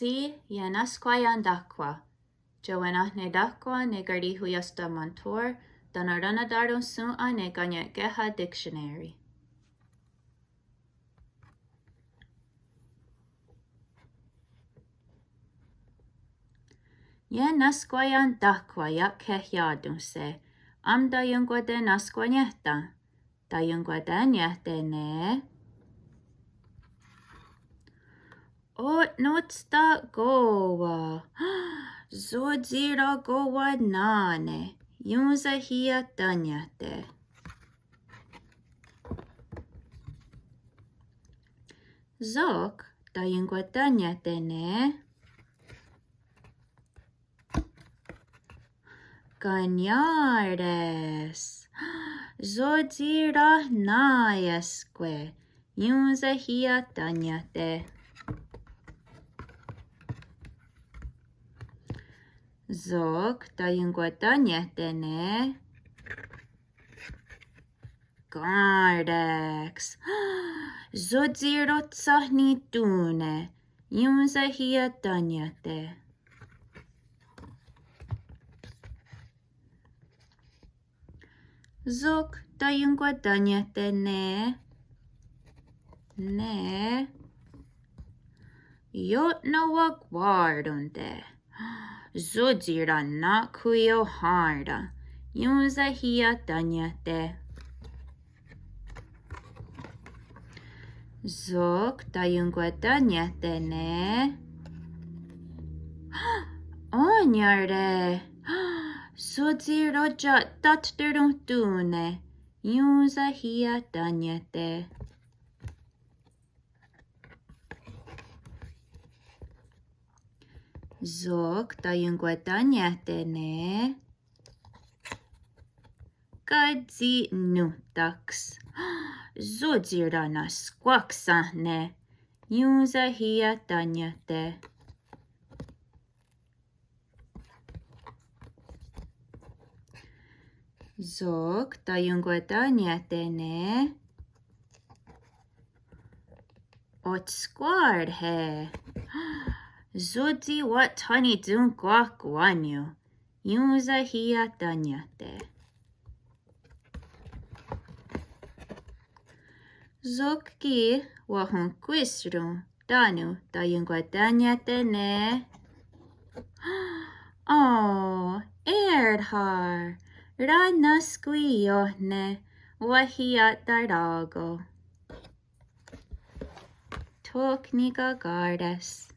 Tsi Ienahskwaientáhkhwa, Joanahnedáhkhwa ne Karihwiióstha Montour, Donaranadaron Su'a ne Kanien'kéha Dictionary. Ienahskwaientáhkhwa se am Tayunguatenahskwaientáhkhwa, Tayunguatenyahtene. Otnotsta goa, Zodzira goa nane, Yunzahia tanyate. Zok Tayunguatanyatene. Cañares, Zodzira nayasque, Yunzahia tanyate. Zok Tayunguatanyatene. Gardex, Zodzirotsahni Yunzahia tanyate. Zok Tayunguatanyatene. Ne. Yotnawa guardonte. Zodzira nakuyo harda. Yunzahia tanyate. Zok Tayunguatanyatene. Onyarde. Zodziroja tatteruntune. Yunzahia tanyate. Zok Tayunguatanyatene. Kadzi nutaks. Zodzira nasquaksahne. Yunzahia tanyate. Zok Tayunguatanyatene. Otsquardhe. Zodzi watani dunquaquanyu. Yunzahia tanyate. Zok ki wahunquistru danu Tayunguatanyatene. Oh, Erdhar. Ranasquiohne wahiatarago. Toknika gardes.